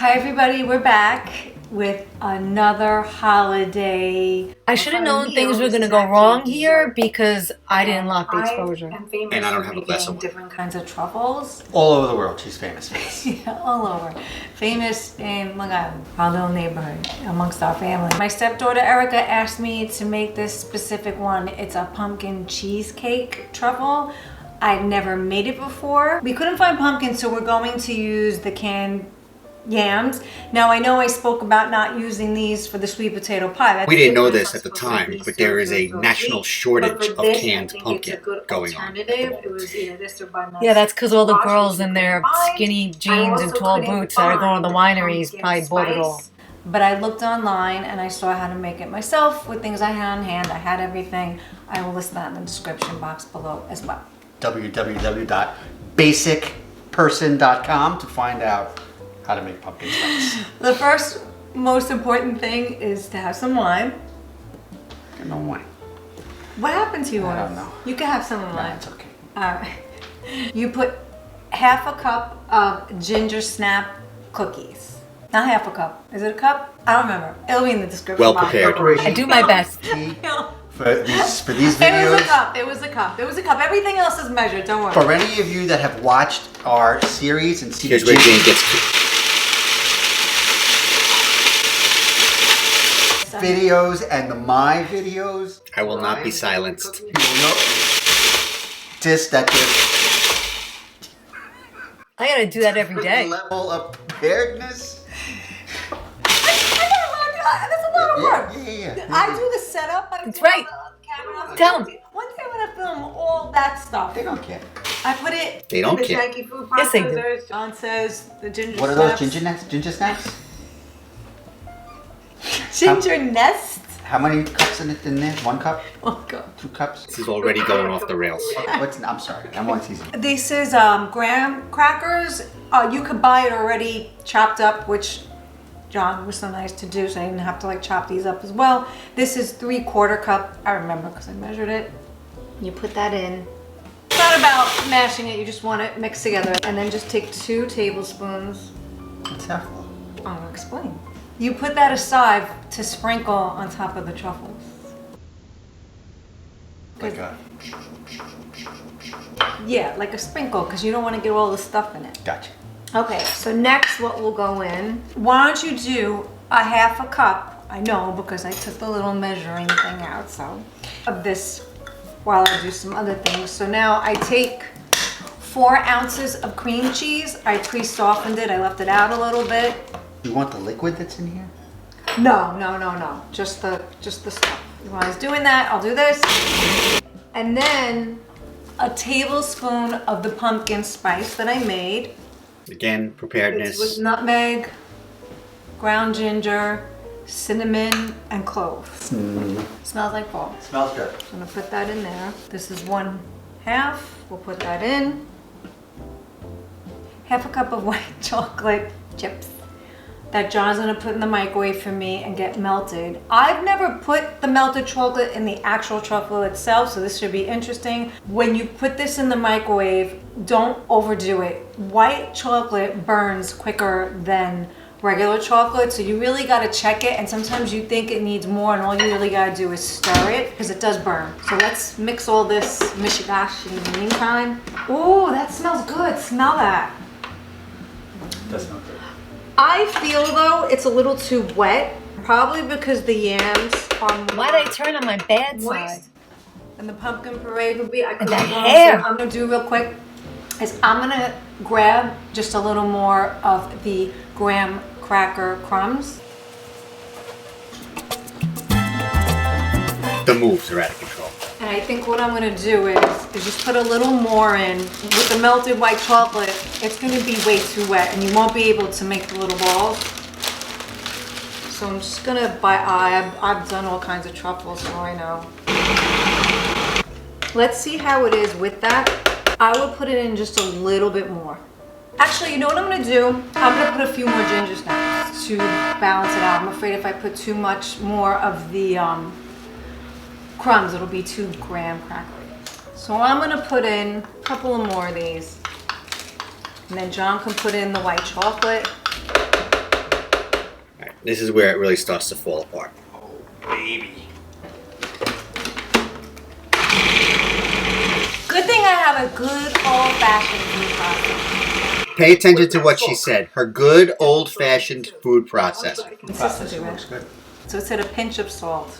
Hi everybody, we're back with another holiday. I should have known things were going to go wrong here because I didn't lock the exposure. And I don't have a glass of wine. Different kinds of truffles. All over the world, she's famous. Yeah, all over. Famous in Long Island, our little neighborhood, amongst our family. My stepdaughter Erica asked me to make this specific one. It's a pumpkin cheesecake truffle. I'd never made it before. We couldn't find pumpkin, so we're going to use the canned yams. Now I know I spoke about not using these for the sweet potato pie. We didn't know this at the time, but there is a national shortage of canned pumpkin going on. Yeah, that's because all the girls in their skinny jeans and tall boots that are going to the wineries probably bought it all. But I looked online and I saw how to make it myself with things I had on hand. I had everything. I will list that in the description box below as well. www.basicperson.com to find out how to make pumpkin spice. The first most important thing is to have some wine. No wine. What happened to you? I don't know. You can have some of mine. It's okay. Alright. You put half a cup of ginger snap cookies. Not half a cup. Is it a cup? I don't remember. It'll be in the description Well box. prepared. I do my best. For these videos. It was a cup. Everything else is measured. Don't worry. For any of you that have watched our series and seen Here's where Jayne gets videos and my videos, I will not be silenced. you will notice that I gotta do that every there's day. a level of preparedness. That's a lot of work. Yeah. I do the setup. That's right. Tell 'em. One day I'm gonna film all that stuff. They don't care. I put it. They don't in the care. janky food Yes, they do. processors. John says the ginger. What are those ginger snaps? Ginger nests. How many cups in there? 1 cup? Oh god. 2 cups? This is already going off the rails. I'm sorry. I'm one season. This is graham crackers. You could buy it already chopped up, which John was so nice to do, so I didn't have to like chop these up as well. This is 3/4 cup. I remember because I measured it. You put that in. It's not about mashing it. You just want it mixed together, and then just take 2 tablespoons. What's that for? I'll explain. You put that aside to sprinkle on top of the truffles. Like a... Yeah, like a sprinkle, because you don't want to get all the stuff in it. Gotcha. Okay, so next what will go in, why don't you do a half a cup, I know because I took the little measuring thing out, so, of this while I do some other things. So now I take 4 ounces of cream cheese. I pre-softened it, I left it out a little bit. You want the liquid that's in here? No, just the stuff. While I was doing that, I'll do this. And then a tablespoon of the pumpkin spice that I made. Again, preparedness. It's with nutmeg, ground ginger, cinnamon, and cloves. Smells like fall. Smells good. I'm gonna put that in there. This is 1/2. We'll put that in. Half a cup of white chocolate chips that John's gonna put in the microwave for me and get melted. I've never put the melted chocolate in the actual truffle itself, so this should be interesting. When you put this in the microwave, don't overdo it. White chocolate burns quicker than regular chocolate, so you really gotta check it, and sometimes you think it needs more, and all you really gotta do is stir it, because it does burn. So let's mix all this mishigash in the meantime. Ooh, that smells good, smell that. Does smell good. I feel though it's a little too wet, probably because the yams are Why'd I turn on my bad side? moist, and the pumpkin puree would be. And the hair. So I'm gonna do real quick is I'm gonna grab just a little more of the graham cracker crumbs. The moves are out of control. And I think what I'm gonna do is just put a little more in. With the melted white chocolate, it's gonna be way too wet and you won't be able to make the little balls. So I'm just gonna buy, I've done all kinds of truffles, so I know. Let's see how it is with that. I will put it in just a little bit more. Actually, you know what I'm gonna do? I'm gonna put a few more ginger snaps to balance it out. I'm afraid if I put too much more of the crumbs, it'll be too graham crackery. So I'm gonna put in a couple of more of these. And then John can put in the white chocolate. This is where it really starts to fall apart. Oh, baby. Good thing I have a good old-fashioned food processor. Pay attention to what she said. Her good old-fashioned food processor. Consistency, Processor right? looks good. So it said a pinch of salt.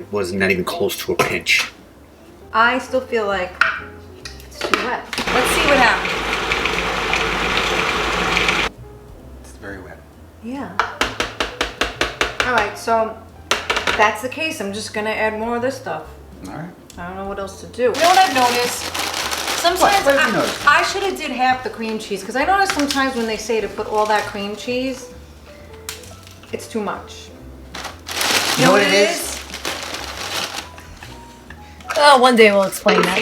It was not even close to a pinch. I still feel like it's too wet. Let's see what happens. It's very wet. Yeah. All right, so if that's the case, I'm just gonna add more of this stuff. All right. I don't know what else to do. You know what I've noticed? Sometimes What have you noticed? I should have did half the cream cheese because I notice sometimes when they say to put all that cream cheese, it's too much. You know what it is? Oh, one day we'll explain that.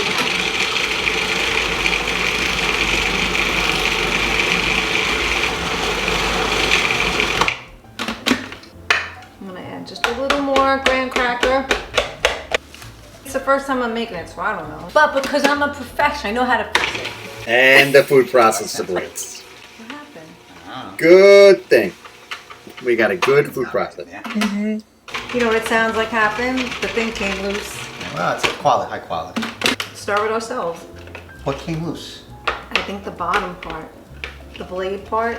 I'm gonna add just a little more graham cracker. It's the first time I'm making it, so I don't know. But because I'm a professional, I know how to fix it. And the food processor breaks. What happened? Good thing. We got a good food processor. Yeah. You know what it sounds like happened? The thing came loose. Well, it's a quality, high quality. Start with ourselves. What came loose? I think the bottom part, the blade part.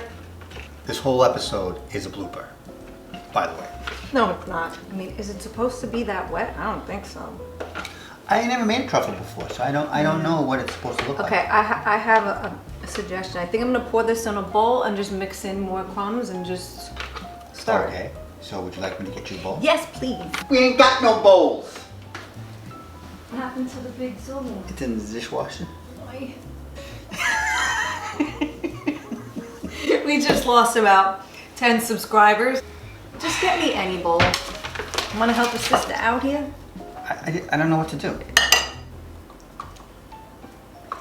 This whole episode is a blooper, by the way. No, it's not. I mean, is it supposed to be that wet? I don't think so. I ain't never made a truffle before, so I don't know what it's supposed to look like. Okay, I have a suggestion. I think I'm gonna pour this in a bowl and just mix in more crumbs and just stir it. Okay. So would you like me to get you a bowl? Yes, please. We ain't got no bowls. What happened to the big silver one? It's in the dishwasher. We just lost about 10 subscribers. Just get me any bowl. Want to help a sister out here? I don't know what to do.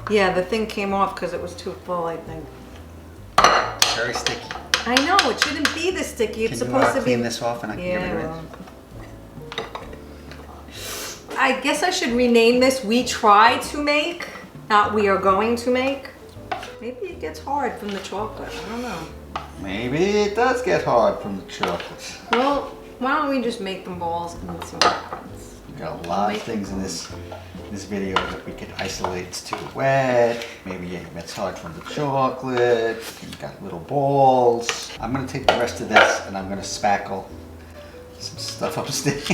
Yeah, the thing came off because it was too full, I think. Very sticky. I know, it shouldn't be this sticky. It's Can you supposed to be. clean this off and I can get rid of Yeah. it? I guess I should rename this We Try to Make, not We Are Going to Make. Maybe it gets hard from the chocolate. I don't know. Maybe it does get hard from the chocolate. Well, why don't we just make them balls and see what happens? We got a lot of things in this video that we could isolate. It's too wet. Maybe it gets hard from the chocolate. You got little balls. I'm gonna take the rest of this and I'm gonna spackle some stuff upstairs.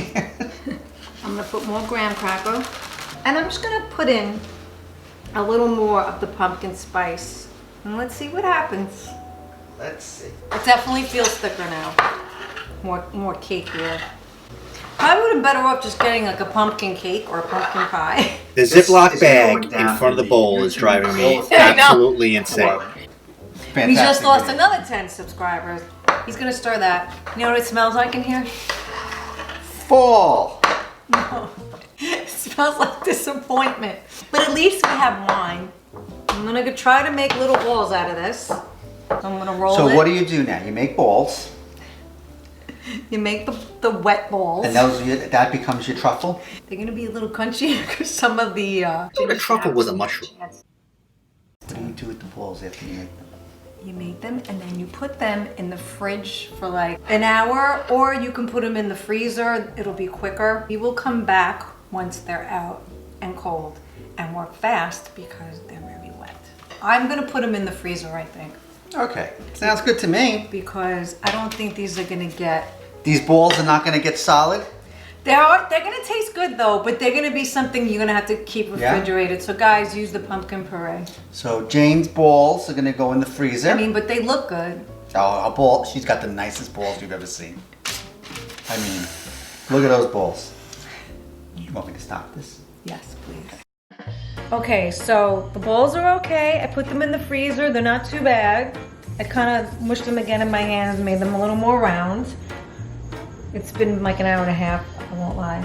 I'm gonna put more graham cracker. And I'm just gonna put in a little more of the pumpkin spice. And let's see what happens. Let's see. It definitely feels thicker now. More cakier. I would have better off just getting like a pumpkin cake or a pumpkin pie. The Ziploc bag in front of the bowl is driving me absolutely insane. We just lost another 10 subscribers. He's gonna stir that. You know what it smells like in here? Fall. No. It smells like disappointment. But at least we have wine. I'm gonna try to make little balls out of this. I'm gonna roll it. So what do you do now? You make balls. You make the wet balls. And that becomes your truffle? They're gonna be a little crunchy because some of the The truffle was a mushroom. What do you do with the balls after you make them? You make them and then you put them in the fridge for like an hour, or you can put them in the freezer. It'll be quicker. We will come back once they're out and cold and work fast because they're very wet. I'm gonna put them in the freezer, I think, Okay, sounds good to me. because I don't think these are gonna get. These balls are not gonna get solid? They're gonna taste good though, but they're gonna be something you're gonna have to keep Yeah? refrigerated. So guys, use the pumpkin puree. So Jayne's balls are gonna go in the freezer. I mean, but they look good. Oh, a ball, she's got the nicest balls you've ever seen. I mean, look at those balls. You want me to stop this? Yes, please. Okay, so the balls are okay. I put them in the freezer. They're not too bad. I kind of mushed them again in my hands, made them a little more round. It's been like an hour and a half, I won't lie,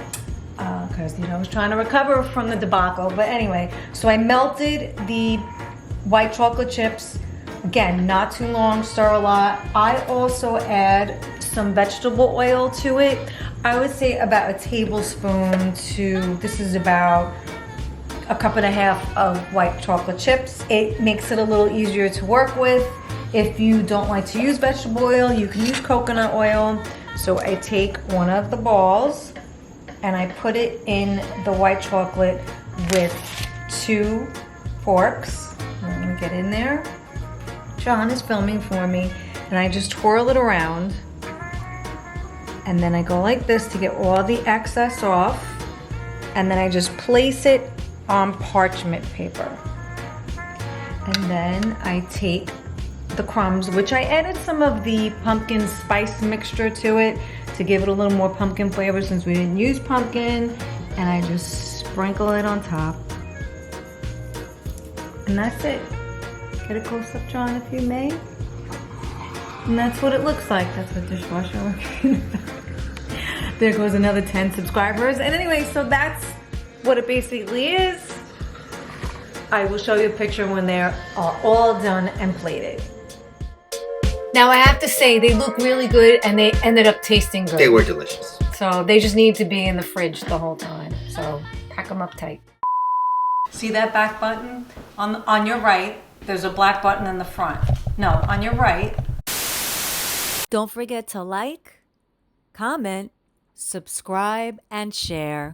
because I was trying to recover from the debacle. But anyway, so I melted the white chocolate chips. Again, not too long, stir a lot. I also add some vegetable oil to it. I would say about a tablespoon to, this is about a cup and a half of white chocolate chips. It makes it a little easier to work with. If you don't like to use vegetable oil, you can use coconut oil. So I take one of the balls and I put it in the white chocolate with 2 forks. I'm gonna get in there. John is filming for me, and I just twirl it around. And then I go like this to get all the excess off. And then I just place it on parchment paper. And then I take the crumbs, which I added some of the pumpkin spice mixture to it to give it a little more pumpkin flavor since we didn't use pumpkin. And I just sprinkle it on top. And that's it. Get a close up, John, if you may. And that's what it looks like. That's what dishwasher looking. There goes another 10 subscribers. And anyway, so that's what it basically is. I will show you a picture when they're all done and plated. Now I have to say, they look really good and they ended up tasting good. They were delicious. So they just need to be in the fridge the whole time. So pack them up tight. See that back button? On your right, there's a black button in the front. No, on your right. Don't forget to like, comment, subscribe, and share.